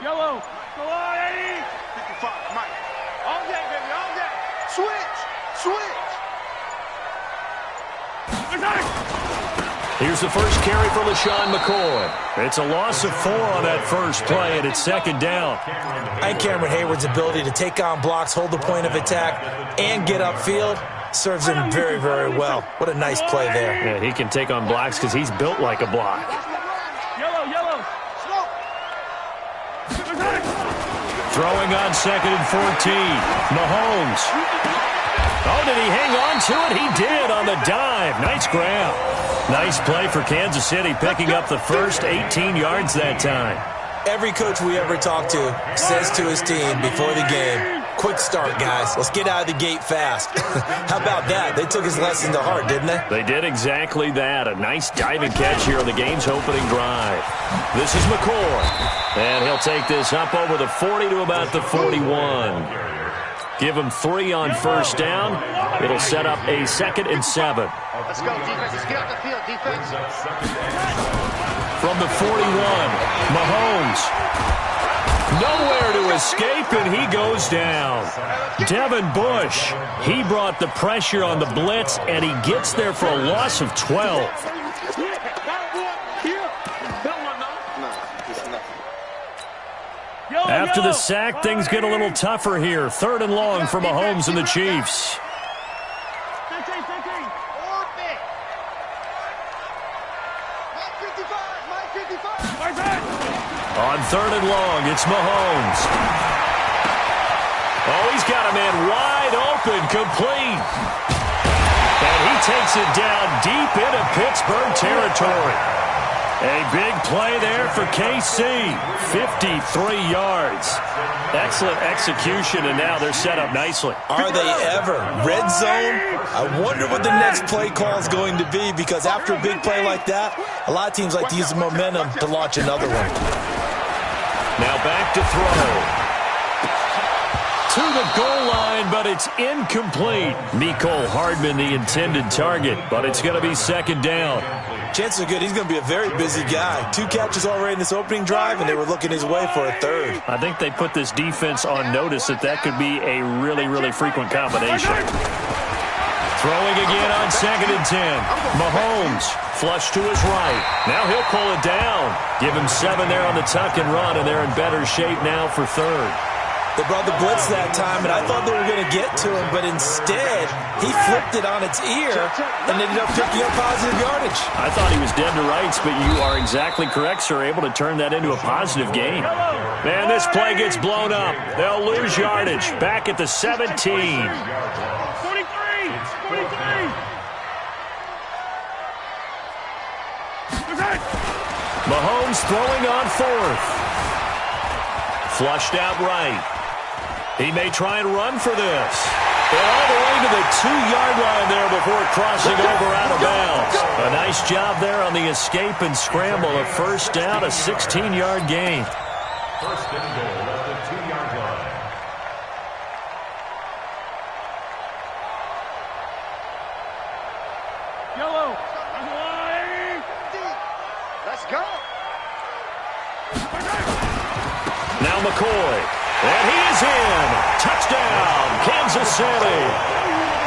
Yellow. Go on, Eddie. 55, Mike. All day, baby, all day. Switch. Here's the first carry for LaShawn McCoy. It's a loss of 4 on that first play, and it's second down. And Cameron Hayward's ability to take on blocks, hold the point of attack, and get upfield serves him very, very well. What a nice play there. Yeah, he can take on blocks because he's built like a block. Yellow. Throwing on 2nd and 14. Mahomes. Oh, did he hang on to it? He did on the dive. Nice grab. Nice play for Kansas City, picking up the first 18 yards that time. Every coach we ever talk to says to his team before the game, quick start, guys. Let's get out of the gate fast. How about that? They took his lesson to heart, didn't they? They did exactly that. A nice diving catch here on the game's opening drive. This is McCoy. And he'll take this up over the 40 to about the 41. Give him 3 on first down. It'll set up a 2nd and 7. Let's go, defense. Let's get off the field, defense. From the 41, Mahomes. Nowhere to escape, and he goes down. Devin Bush, he brought the pressure on the blitz, and he gets there for a loss of 12. After the sack, things get a little tougher here. 3rd and long for Mahomes and the Chiefs. On 3rd and long, it's Mahomes. Oh, he's got a man wide open, complete. And he takes it down deep into Pittsburgh territory. A big play there for KC. 53 yards. Excellent execution, and now they're set up nicely. Are they ever? Red zone? I wonder what the next play call is going to be, because after a big play like that, a lot of teams like to use the momentum to launch another one. Now back to throw. To the goal line, but it's incomplete. Mecole Hardman, the intended target, but it's going to be 2nd down. Chances are good he's going to be a very busy guy. 2 catches already in this opening drive, and they were looking his way for a 3rd. I think they put this defense on notice that could be a really, really frequent combination. Throwing again on 2nd and 10. Mahomes, flush to his right. Now he'll pull it down. Give him 7 there on the tuck and run, and they're in better shape now for 3rd. They brought the blitz that time, and I thought they were going to get to him, but instead, he flipped it on its ear and ended up picking up positive yardage. I thought he was dead to rights, but you are exactly correct, sir, able to turn that into a positive gain. Man, this play gets blown up. They'll lose yardage. Back at the 17. 43. Mahomes throwing on 4th. Flushed out right. He may try and run for this. And all the way to the 2-yard line there before crossing over out of bounds. A nice job there on the escape and scramble. A first down, a 16-yard gain. First and goal at the 2-yard line. Yellow. Let's go. Now McCoy. And he is in. Touchdown, Kansas City.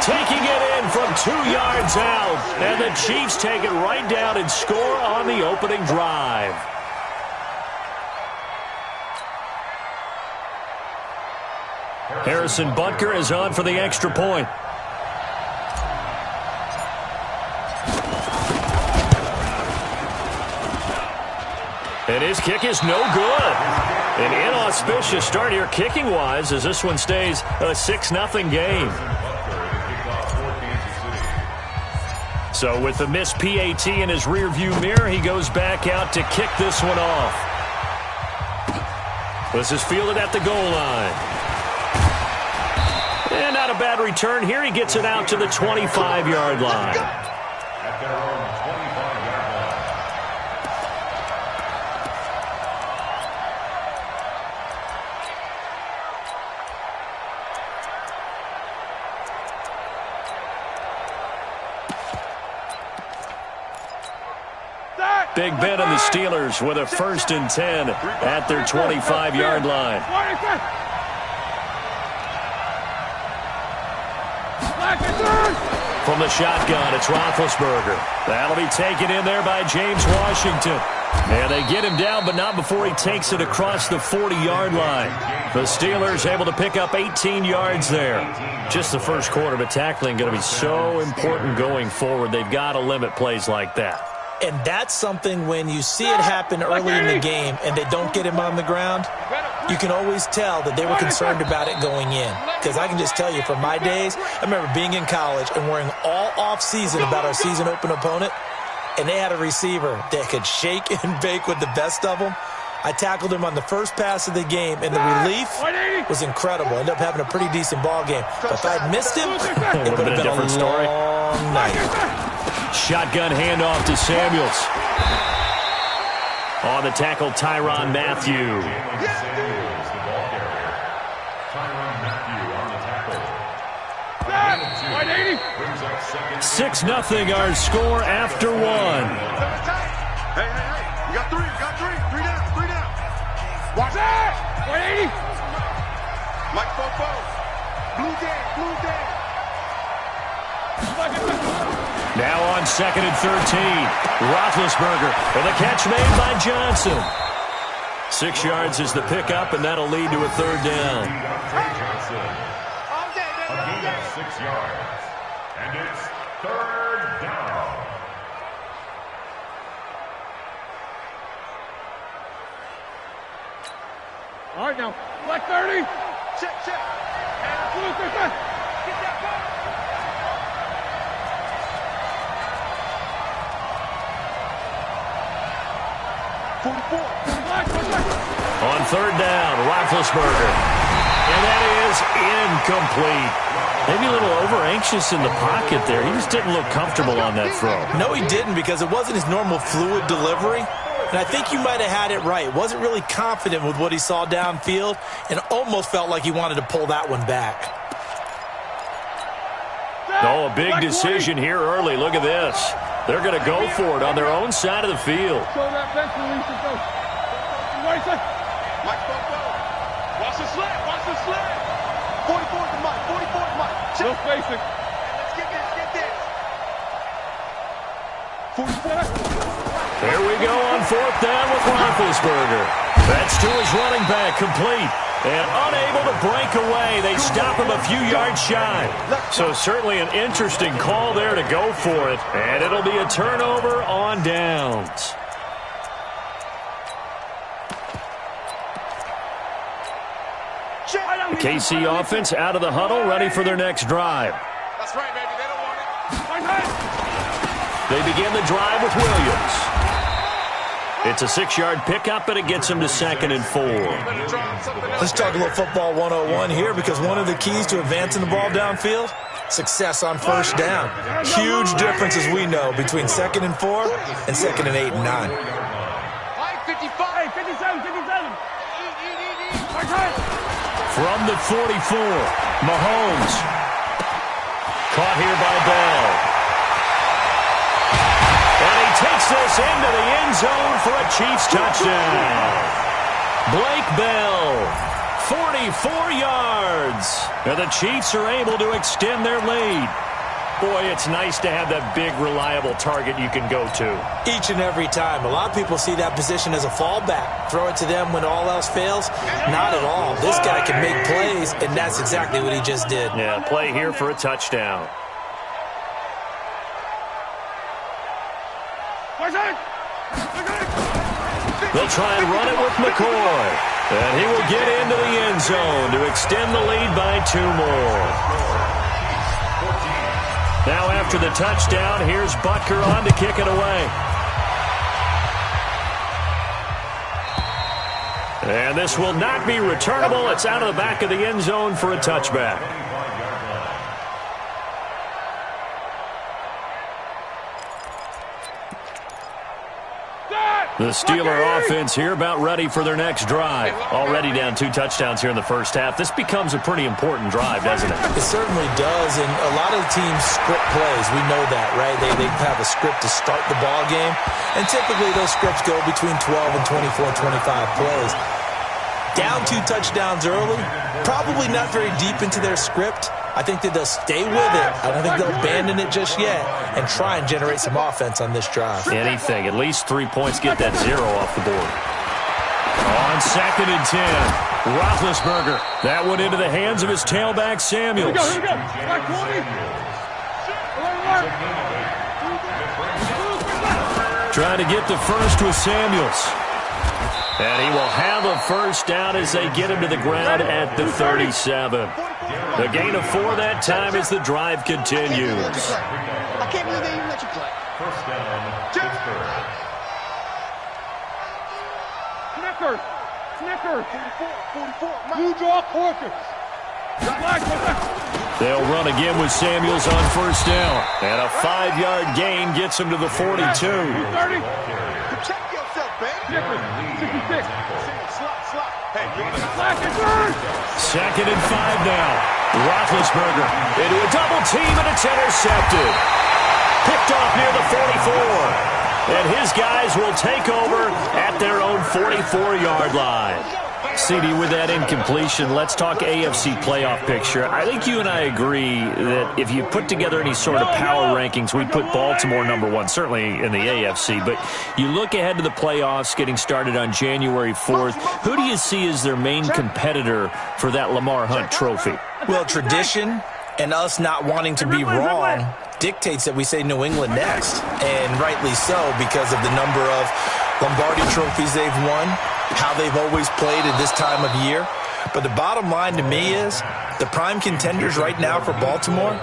Taking it in from 2 yards out. And the Chiefs take it right down and score on the opening drive. Harrison Butker is on for the extra point. And his kick is no good. An inauspicious start here kicking-wise as this one stays a 6-0 game. So with the missed PAT in his rearview mirror, he goes back out to kick this one off. This is fielded at the goal line. And not a bad return here. He gets it out to the 25-yard line. At their own 25-yard line. Big Ben and the Steelers with a 1st and 10 at their 25-yard line. From the shotgun, it's Roethlisberger. That'll be taken in there by James Washington. And they get him down, but not before he takes it across the 40-yard line. The Steelers able to pick up 18 yards there. Just the first quarter, but tackling going to be so important going forward. They've got to limit plays like that. And that's something when you see it happen early in the game and they don't get him on the ground, you can always tell that they were concerned about it going in. Because I can just tell you from my days, I remember being in college and worrying all off-season about our season open opponent, and they had a receiver that could shake and bake with the best of them. I tackled him on the first pass of the game, and the relief was incredible. Ended up having a pretty decent ball game. But if I'd missed him, it would have been a different story. long night. Shotgun handoff to Samuels. On the tackle, Tyrann Mathieu. Samuels, the ball carrier. Tyrann Mathieu on the tackle. 6-0 our score after 1. Hey, you got three. Three down. Watch that. 180. Mike Fofo. Blue day. Now on 2nd and 13. Roethlisberger with a catch made by Johnson. 6 yards is the pickup, and that'll lead to a 3rd down. Johnson. A gain of 6 yards. And it's 3rd down. All right, now. Black 30. Check. Blue 50. Get that ball. On 3rd down, Roethlisberger. And that is incomplete. Maybe a little over-anxious in the pocket there. He just didn't look comfortable on that throw. No, he didn't, because it wasn't his normal fluid delivery. And I think you might have had it right. Wasn't really confident with what he saw downfield and almost felt like he wanted to pull that one back. Oh, a big decision here early. Look at this. They're going to go for it on their own side of the field. Show that bench release and go. Right side. Mike Fofo. Watch the sled. 44 to Mike. Check. Real basic. Let's get this. 44. There we go on 4th down with Roethlisberger. That's to his running back, complete. And unable to break away. They stop him a few yards shy. So certainly an interesting call there to go for it. And it'll be a turnover on downs. The KC offense out of the huddle, ready for their next drive. That's right, baby. They don't want it. They begin the drive with Williams. It's a 6-yard pickup, and it gets him to 2nd and 4. Let's talk a little football 101 here, because one of the keys to advancing the ball downfield, success on 1st down. Huge difference, as we know, between 2nd and 4 and 2nd and 8 and 9. 55. 57. From the 44, Mahomes. Caught here by Bell. And he takes this into the end zone for a Chiefs touchdown. Blake Bell, 44 yards. And the Chiefs are able to extend their lead. Boy, it's nice to have that big, reliable target you can go to. Each and every time. A lot of people see that position as a fallback. Throw it to them when all else fails. Not at all. This guy can make plays, and that's exactly what he just did. Yeah, play here for a touchdown. They'll try and run it with McCoy. And he will get into the end zone to extend the lead by 2 more. Now after the touchdown, here's Butker on to kick it away. And this will not be returnable. It's out of the back of the end zone for a touchback. The Steeler offense here about ready for their next drive. Already down 2 touchdowns here in the first half. This becomes a pretty important drive, doesn't it? It certainly does, and a lot of the teams script plays. We know that, right? They have a script to start the ball game, and typically those scripts go between 12 and 24, 25 plays. Down 2 touchdowns early, probably not very deep into their script. I think that they'll stay with it. I don't think they'll abandon it just yet and try and generate some offense on this drive. Anything. At least 3 points, get that 0 off the board. On 2nd and 10, Roethlisberger. That one into the hands of his tailback, Samuels. Here we go. Back 20. Trying to get the first with Samuels. And he will have a first down as they get him to the ground at the 37. The gain of 4 that time as the drive continues. I can't believe they even let you play. First down, Pittsburgh. Snickers. 44. Blue draw Corkers. They'll run again with Samuels on first down. And a 5-yard gain gets him to the 42. 30. Protect yourself, baby. Snickers. 66. Slot. Hey, Black and third. 2nd and 5 now. Roethlisberger into a double team, and it's intercepted. Picked off near the 44. And his guys will take over at their own 44-yard line. CD, with that incompletion, let's talk AFC playoff picture. I think you and I agree that if you put together any sort of power rankings, we'd put Baltimore #1, certainly in the AFC. But you look ahead to the playoffs getting started on January 4th. Who do you see as their main competitor for that Lamar Hunt trophy? Well, tradition and us not wanting to be wrong dictates that we say New England next. And rightly so, because of the number of Lombardi trophies they've won, how they've always played at this time of year. But the bottom line to me is the prime contenders right now for Baltimore,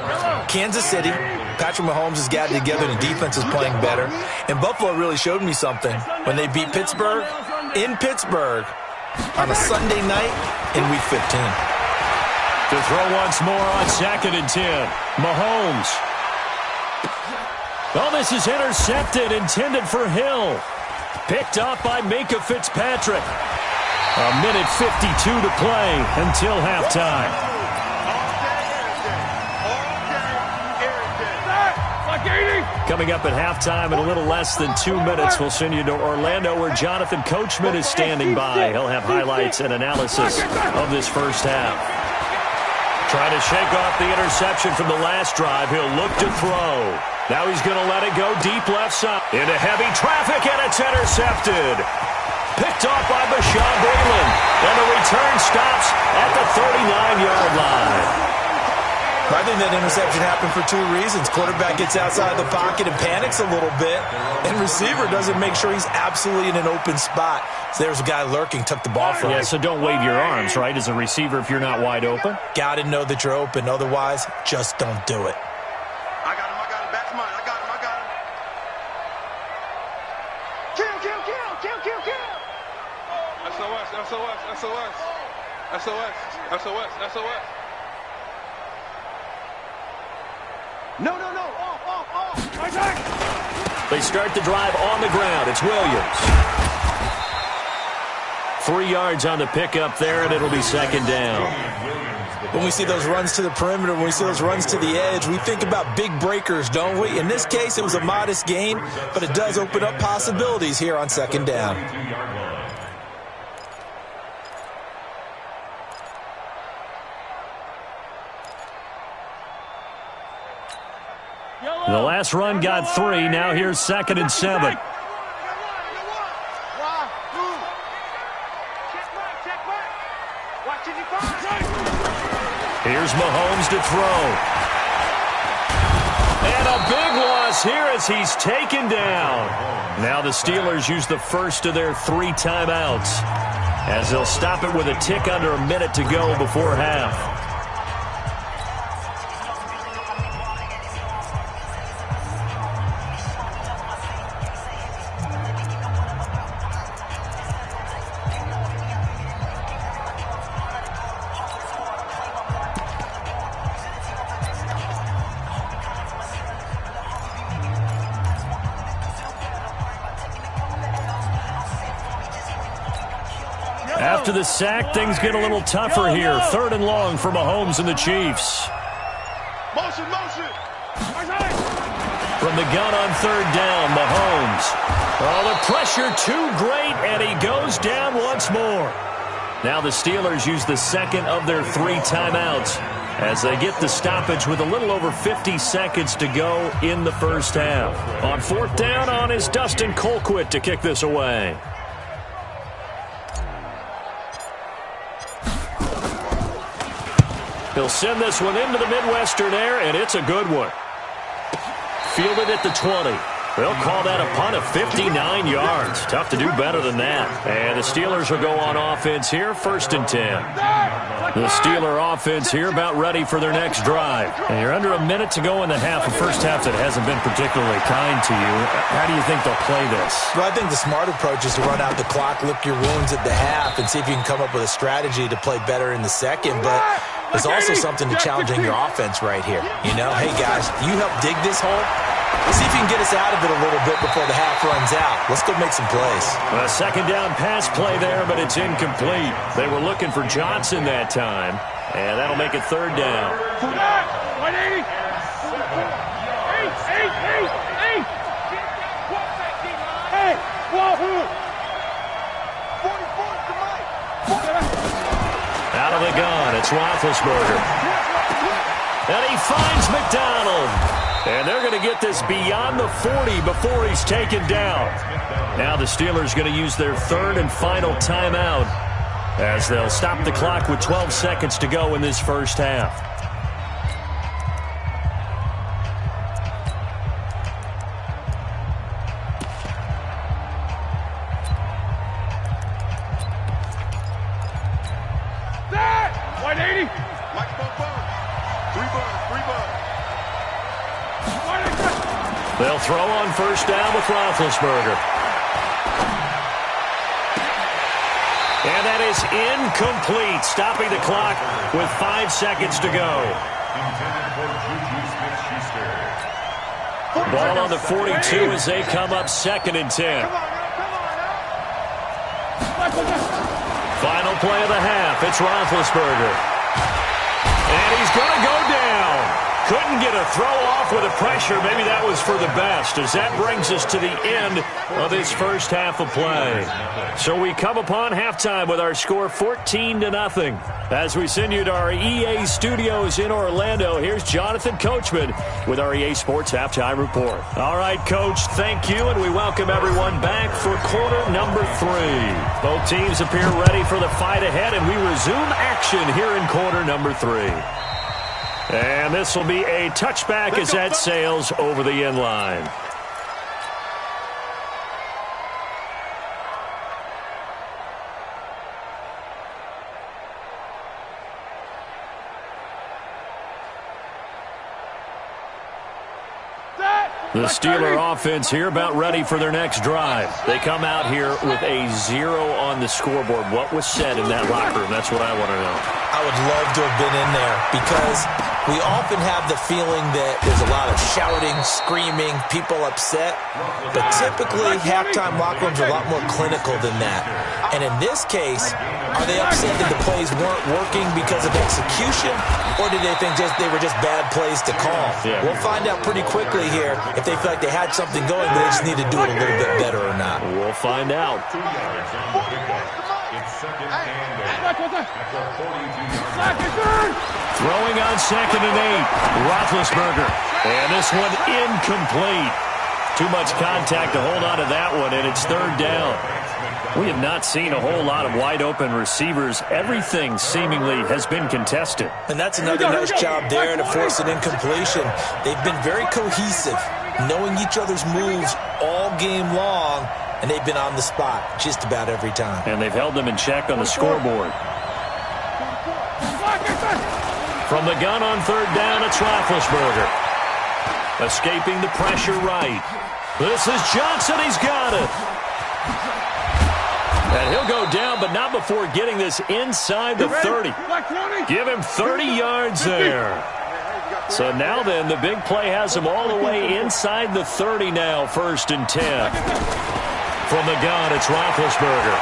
Kansas City. Patrick Mahomes has gotten together, the defense is playing better. And Buffalo really showed me something when they beat Pittsburgh in Pittsburgh on a Sunday night in Week 15. To throw once more on 2nd and 10. Mahomes. Oh, this is intercepted, intended for Hill. Picked up by Minkah Fitzpatrick. A minute 52 to play until halftime. Coming up at halftime in a little less than 2 minutes, we'll send you to Orlando where Jonathan Coachman is standing by. He'll have highlights and analysis of this first half. Trying to shake off the interception from the last drive. He'll look to throw. Now he's going to let it go deep left side. Into heavy traffic, and it's intercepted. Picked off by Bashaud Breeland. And the return stops at the 39-yard line. I think that interception happened for 2 reasons. Quarterback gets outside the pocket and panics a little bit, and receiver doesn't make sure he's absolutely in an open spot. So there's a guy lurking, took the ball from him. Yeah, so don't wave your arms, right, as a receiver if you're not wide open? Got to know that you're open. Otherwise, just don't do it. I got him. Back to mine. I got him. Kill. SOS. No. Off. They start the drive on the ground. It's Williams. 3 yards on the pickup there, and it'll be 2nd down. When we see those runs to the perimeter, when we see those runs to the edge, we think about big breakers, don't we? In this case, it was a modest gain, but it does open up possibilities here on 2nd down. The last run got 3. Now here's 2nd and 7. Here's Mahomes to throw. And a big loss here as he's taken down. Now the Steelers use the first of their 3 timeouts, as they'll stop it with a tick under a minute to go before half. After the sack, things get a little tougher here. 3rd and long for Mahomes and the Chiefs. Motion, motion. From the gun on 3rd down, Mahomes. Oh, the pressure too great, and he goes down once more. Now the Steelers use the second of their 3 timeouts as they get the stoppage with a little over 50 seconds to go in the first half. On 4th down on is Dustin Colquitt to kick this away. He'll send this one into the Midwestern air, and it's a good one. Fielded at the 20. They'll call that a punt of 59 yards. Tough to do better than that. And the Steelers will go on offense here, 1st and 10. The Steeler offense here about ready for their next drive. And you're under a minute to go in the half, a first half that hasn't been particularly kind to you. How do you think they'll play this? Well, I think the smart approach is to run out the clock, lick your wounds at the half, and see if you can come up with a strategy to play better in the second. But there's also something to challenging your offense right here. You know, hey, guys, you help dig this hole. See if you can get us out of it a little bit before the half runs out. Let's go make some plays. A 2nd down pass play there, but it's incomplete. They were looking for Johnson that time, and that'll make it 3rd down. 180. 8. Hey, Wahoo. 44 to Mike. Out of the gun, it's Roethlisberger. And he finds McDonald. And they're going to get this beyond the 40 before he's taken down. Now the Steelers going to use their 3rd and final timeout as they'll stop the clock with 12 seconds to go in this first half. That! 180. Mike Bobo. 3 bucks. They'll throw on 1st down with Roethlisberger. And that is incomplete, stopping the clock with 5 seconds to go. Ball on the 42 as they come up 2nd and 10. Final play of the half. It's Roethlisberger. And he's going to go down. Couldn't get a throw off with the pressure. Maybe that was for the best, as that brings us to the end of this first half of play. So we come upon halftime with our score 14-0. As we send you to our EA studios in Orlando, here's Jonathan Coachman with our EA Sports Halftime Report. All right, Coach, thank you, and we welcome everyone back for quarter number 3. Both teams appear ready for the fight ahead, and we resume action here in quarter number 3. And this will be a touchback as that sails over the end line. The Steeler offense here about ready for their next drive. They come out here with a 0 on the scoreboard. What was said in that locker room? That's what I want to know. I would love to have been in there because we often have the feeling that there's a lot of shouting, screaming, people upset. But typically, halftime locker rooms are a lot more clinical than that. And in this case, are they upset that the plays weren't working because of execution, or did they think they were just bad plays to call? Yeah. We'll find out pretty quickly here if they feel like they had something going, but they just need to do it a little bit better or not. We'll find out. 2 yards on the pickup. It's 2nd and 8. Throwing on 2nd and 8. Roethlisberger. And this one incomplete. Too much contact to hold on to that one, and it's 3rd down. We have not seen a whole lot of wide-open receivers. Everything seemingly has been contested. And that's another nice job there to force an incompletion. They've been very cohesive, knowing each other's moves all game long, and they've been on the spot just about every time. And they've held them in check on the scoreboard. From the gun on 3rd down, it's Roethlisberger. Escaping the pressure right. This is Johnson. He's got it. And he'll go down, but not before getting this inside the 30. Give him 30 yards there. So now then, the big play has him all the way inside the 30 now, 1st and 10. From the gun, it's Roethlisberger.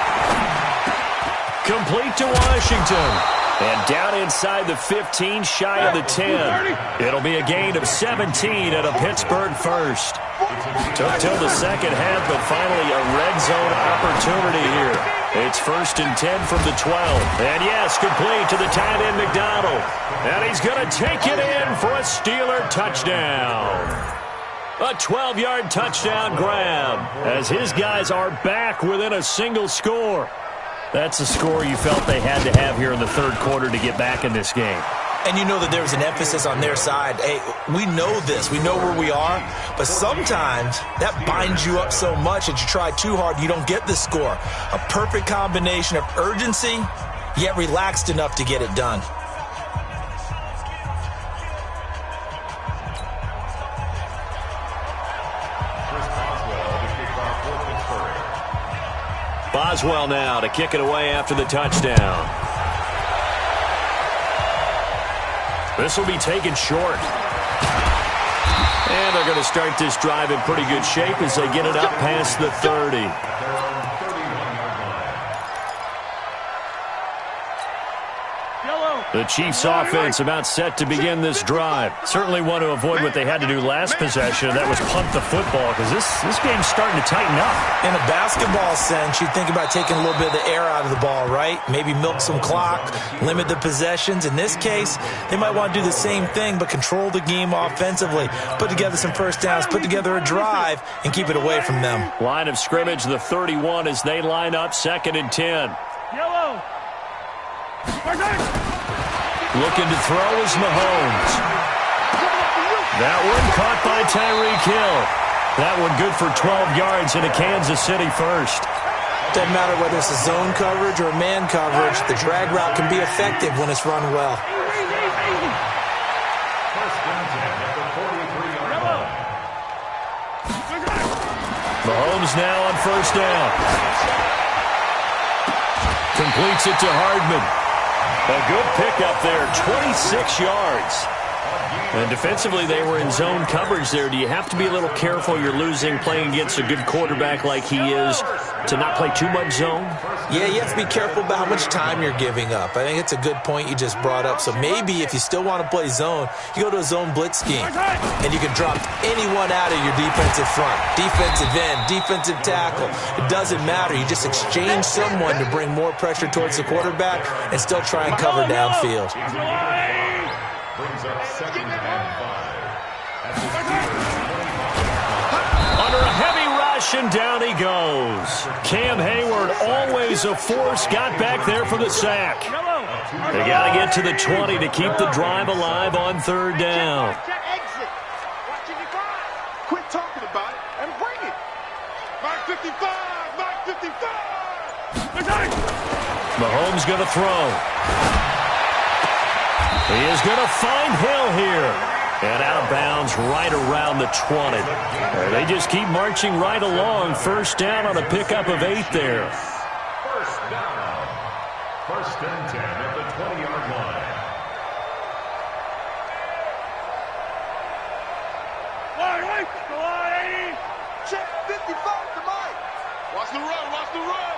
Complete to Washington. And down inside the 15, shy of the 10. It'll be a gain of 17 and a Pittsburgh first. Took till the second half, but finally a red zone opportunity here. It's 1st and 10 from the 12. And yes, complete to the tight end McDonald. And he's going to take it in for a Steeler touchdown. A 12-yard touchdown grab as his guys are back within a single score. That's a score you felt they had to have here in the third quarter to get back in this game. And you know that there's an emphasis on their side. Hey, we know this. We know where we are. But sometimes that binds you up so much that you try too hard, you don't get the score. A perfect combination of urgency, yet relaxed enough to get it done. Boswell now to kick it away after the touchdown. This will be taken short. And they're going to start this drive in pretty good shape as they get it up past the 30. The Chiefs offense about set to begin this drive. Certainly want to avoid what they had to do last possession, and that was punt the football, because this game's starting to tighten up. In a basketball sense, you think about taking a little bit of the air out of the ball, right? Maybe milk some clock, limit the possessions. In this case, they might want to do the same thing, but control the game offensively. Put together some first downs, put together a drive, and keep it away from them. Line of scrimmage, the 31 as they line up 2nd and 10. Yellow. Looking to throw is Mahomes. That one caught by Tyreek Hill. That one good for 12 yards into Kansas City first. Doesn't matter whether it's a zone coverage or a man coverage. The drag route can be effective when it's run well. Mahomes now on first down. Completes it to Hardman. A good pickup there, 26 yards. And defensively, they were in zone coverage there. Do you have to be a little careful? You're losing, playing against a good quarterback like he is, to not play too much zone? Yeah, you have to be careful about how much time you're giving up. I think it's a good point you just brought up. So maybe if you still want to play zone, you go to a zone blitz scheme. And you can drop anyone out of your defensive front. Defensive end, defensive tackle. It doesn't matter. You just exchange someone to bring more pressure towards the quarterback and still try and cover downfield. Brings up 2nd and 5. Under a heavy rush, and down he goes. Cam Hayward, always a force, got back there for the sack. They got to get to the 20 to keep the drive alive on 3rd down. Quit talking about it and bring it. Mark 55, Mark 55. Mahomes going to throw. He is going to find Hill here. And out of bounds right around the 20. They just keep marching right along. First down on a pickup of 8 there. First down. 1st and 10 at the 20-yard line. Check 55 to Mike. Watch the run, watch the run.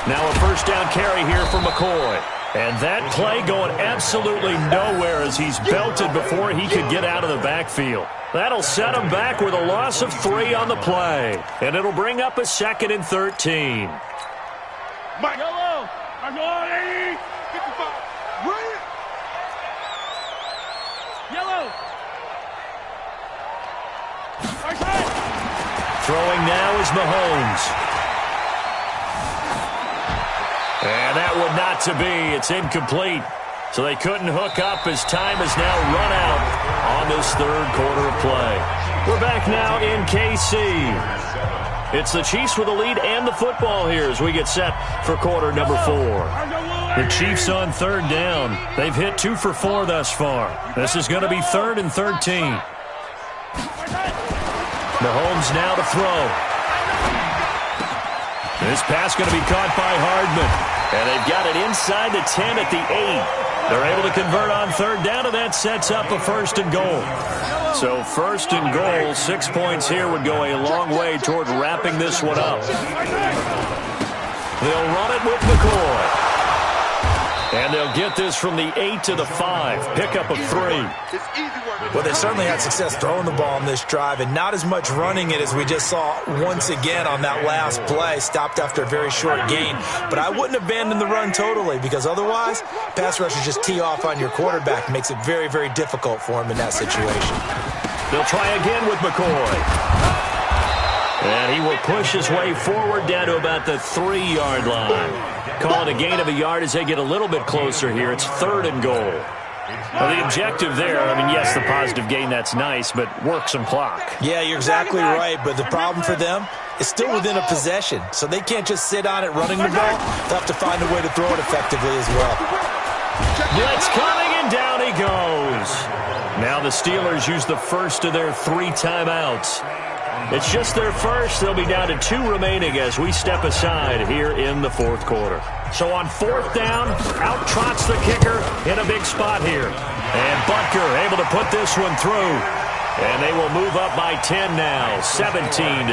Now a first down carry here for McCoy. And that play going absolutely nowhere as he's belted before he could get out of the backfield. That'll set him back with a loss of 3 on the play. And it'll bring up a 2nd and 13. Mike. Yellow. 55. Bring it. Yellow. Throwing now is Mahomes. And that one not to be. It's incomplete. So they couldn't hook up as time has now run out on this 3rd quarter of play. We're back now in KC. It's the Chiefs with the lead and the football here as we get set for quarter number 4. The Chiefs on 3rd down. They've hit 2 for 4 thus far. This is going to be 3rd and 13. Mahomes now to throw. This pass going to be caught by Hardman. And they've got it inside the 10 at the 8. They're able to convert on 3rd down, and that sets up a 1st and goal. So 1st and goal, 6 points here would go a long way toward wrapping this one up. They'll run it with McCoy. And they'll get this from the 8 to the 5. Pickup of 3. Well, they certainly had success throwing the ball on this drive, and not as much running it as we just saw once again on that last play. Stopped after a very short gain. But I wouldn't abandon the run totally, because otherwise, pass rushers just tee off on your quarterback. Makes it very, very difficult for him in that situation. They'll try again with McCoy. And he will push his way forward down to about the 3-yard line. Call it a gain of a yard as they get a little bit closer here. It's 3rd and goal. Well, the objective there, I mean, yes, the positive gain, that's nice, but work some clock. Yeah, you're exactly right, but the problem for them is still within a possession, so they can't just sit on it running the ball. They'll have to find a way to throw it effectively as well. Blitz coming, and down he goes. Now the Steelers use the first of their 3 timeouts. It's just their first. They'll be down to 2 remaining as we step aside here in the 4th quarter. So on 4th down, out trots the kicker in a big spot here. And Butker able to put this one through. And they will move up by 10 now, 17-7.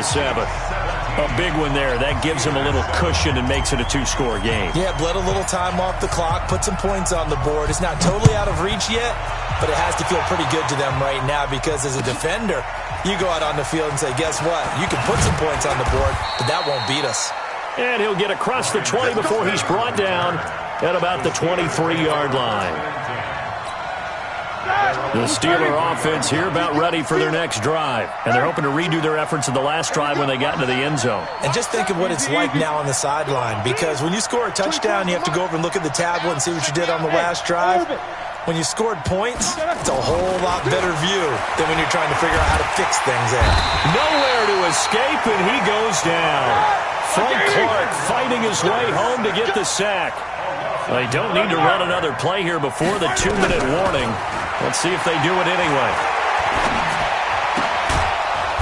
A big one there. That gives them a little cushion and makes it a 2-score game. Yeah, bled a little time off the clock, put some points on the board. It's not totally out of reach yet, but it has to feel pretty good to them right now because as a defender, you go out on the field and say, guess what? You can put some points on the board, but that won't beat us. And he'll get across the 20 before he's brought down at about the 23-yard line. The Steeler offense here about ready for their next drive. And they're hoping to redo their efforts in the last drive when they got into the end zone. And just think of what it's like now on the sideline, because when you score a touchdown, you have to go over and look at the tablet and see what you did on the last drive. When you scored points, it's a whole lot better view than when you're trying to figure out how to fix things there. Nowhere to escape, and he goes down. Frank Clark fighting his way home to get the sack. They don't need to run another play here before the 2-minute warning. Let's see if they do it anyway.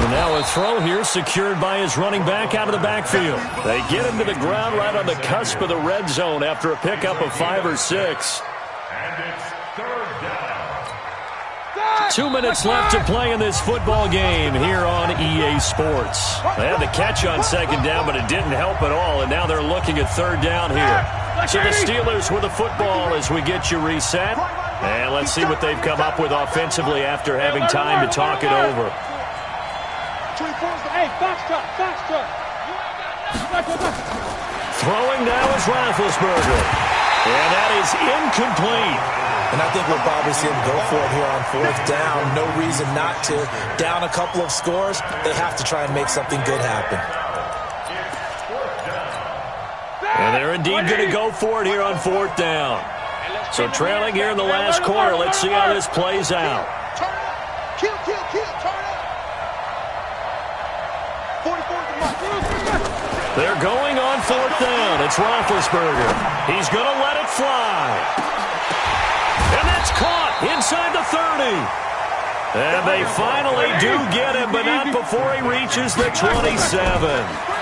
And now a throw here secured by his running back out of the backfield. They get him to the ground right on the cusp of the red zone after a pickup of 5 or 6. And it's 3rd down. 2 minutes left to play in this football game here on EA Sports. They had the catch on 2nd down, but it didn't help at all, and now they're looking at 3rd down here. So the Steelers with the football as we get you reset. And let's see what they've come up with offensively after having time to talk it over. Hey, fast truck. Throwing now is Roethlisberger. And that is incomplete. And I think we'll probably see him go for it here on 4th down. No reason not to. Down a couple of scores, they have to try and make something good happen. And they're indeed going to go for it here on 4th down. So trailing here in the last quarter, let's see how this plays out. Kill, turn up. They're going on 4th down. It's Roethlisberger. He's going to let it fly. And that's caught inside the 30. And they finally do get him, but not before he reaches the 27.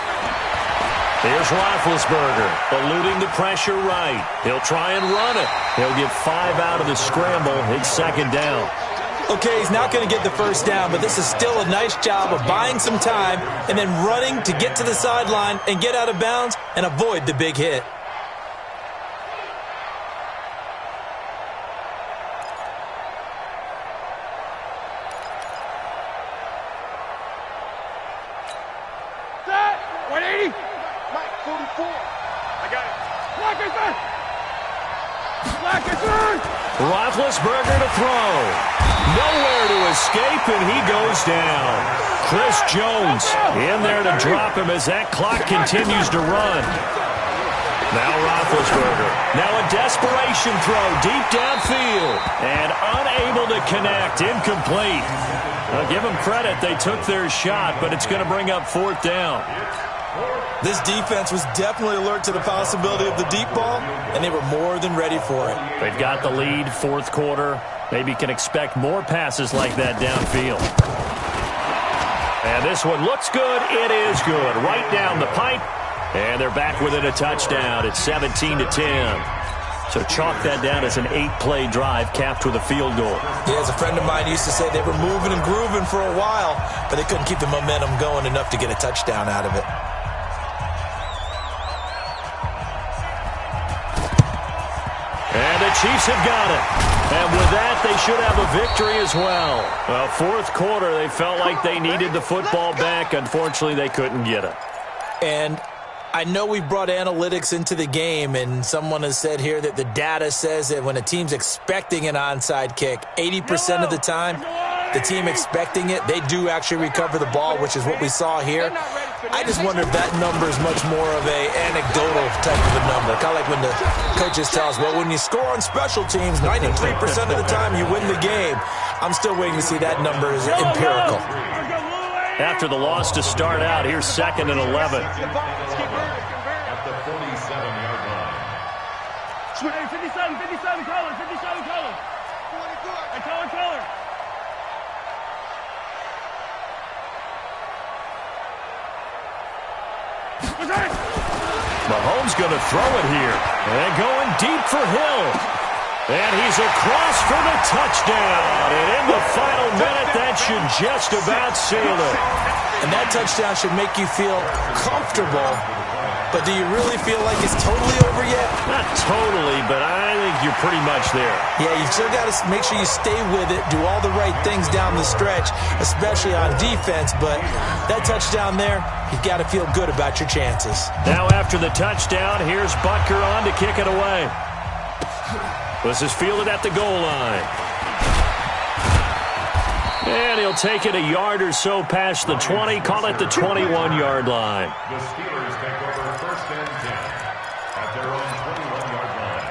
Here's Roethlisberger, eluding the pressure right. He'll try and run it. He'll get 5 out of the scramble. It's 2nd down. Okay, he's not going to get the 1st down, but this is still a nice job of buying some time and then running to get to the sideline and get out of bounds and avoid the big hit. Roethlisberger to throw. Nowhere to escape, and he goes down. Chris Jones in there to drop him as that clock continues to run. Now Roethlisberger. Now a desperation throw deep downfield. And unable to connect. Incomplete. I'll give them credit. They took their shot, but it's going to bring up 4th down. This defense was definitely alert to the possibility of the deep ball, and they were more than ready for it. They've got the lead, 4th quarter. Maybe can expect more passes like that downfield. And this one looks good. It is good. Right down the pipe. And they're back within a touchdown. It's 17-10. So chalk that down as an 8-play drive capped with a field goal. Yeah, as a friend of mine used to say, they were moving and grooving for a while, but they couldn't keep the momentum going enough to get a touchdown out of it. the Chiefs have got it. And with that, they should have a victory as well. Well, fourth quarter, they felt like they needed the football back. Unfortunately, they couldn't get it. And I know we brought analytics into the game, and someone has said here that the data says that when a team's expecting an onside kick, 80% of the time, the team expecting it, they do actually recover the ball, which is what we saw here. I just wonder if that number is much more of a anecdotal type of a number. Kind of like when the coaches tell us, well, when you score on special teams, 93% of the time you win the game. I'm still waiting to see that number is empirical. After the loss to start out, here's 2nd and 11. At the 47-yard line. 57, color. Hey, color. Mahomes going to throw it here. And going deep for Hill. And he's across for the touchdown. And in the final minute, that should just about seal it. And that touchdown should make you feel comfortable. But do you really feel like it's totally over yet? Not totally, but I think you're pretty much there. Yeah, you've still got to make sure you stay with it, do all the right things down the stretch, especially on defense. But that touchdown there, you've got to feel good about your chances. Now after the touchdown, here's Butker on to kick it away. This is fielded at the goal line. And he'll take it a yard or so past the 20, call it the 21-yard line. The Steelers take over 1st and 10 at their own 21-yard line.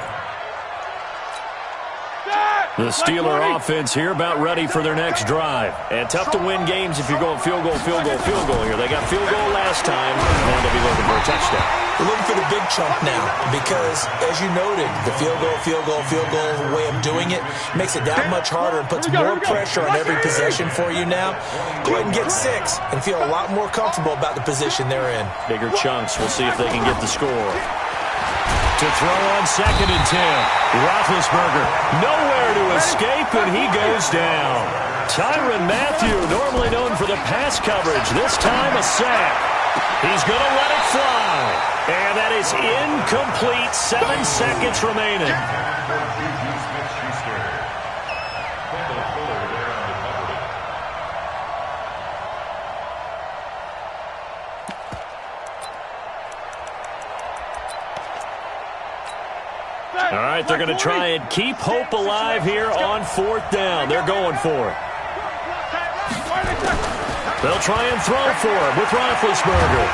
The Steeler offense here about ready for their next drive. And tough to win games if you're going field goal here. They got field goal last time, and they'll be looking for a touchdown. We're looking for the big chunk now because, as you noted, the field goal way of doing it makes it that much harder and puts more pressure on every possession for you now. Go ahead and get 6 and feel a lot more comfortable about the position they're in. Bigger chunks. We'll see if they can get the score. To throw on 2nd and 10. Roethlisberger nowhere to escape, and he goes down. Tyrann Mathieu, normally known for the pass coverage, this time a sack. He's going to let it fly. And that is incomplete. 7 seconds remaining. All right, they're going to try and keep hope alive here on 4th down. They're going for it. They'll try and throw for him with Roethlisberger.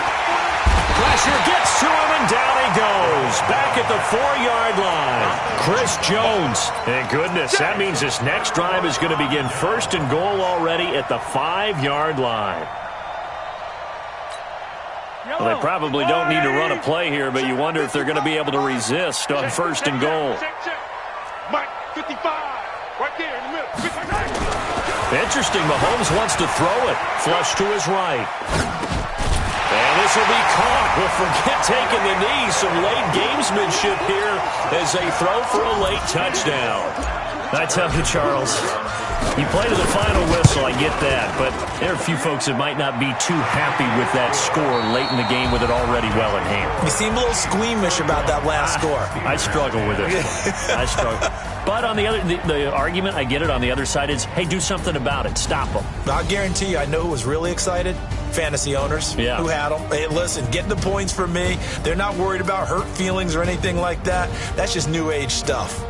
Pressure gets to him, and down he goes. Back at the 4-yard line. Chris Jones. And goodness, that means this next drive is going to begin 1st and goal already at the 5-yard line. Well, they probably don't need to run a play here, but you wonder if they're going to be able to resist on 1st and goal. Mike, 55, right there in the middle. 59. Interesting, Mahomes wants to throw it. Flush to his right. And this will be caught. We'll forget taking the knee. Some late gamesmanship here as they throw for a late touchdown. I tell you, Charles, you play to the final whistle, I get that, but there are a few folks that might not be too happy with that score late in the game with it already well in hand. You seem a little squeamish about that last score. I struggle with it. I struggle. But on the argument, I get it, on the other side is, hey, do something about it. Stop them. I'll guarantee you, I know who was really excited. Fantasy owners who had them. Hey, listen, getting the points for me. They're not worried about hurt feelings or anything like that. That's just new age stuff.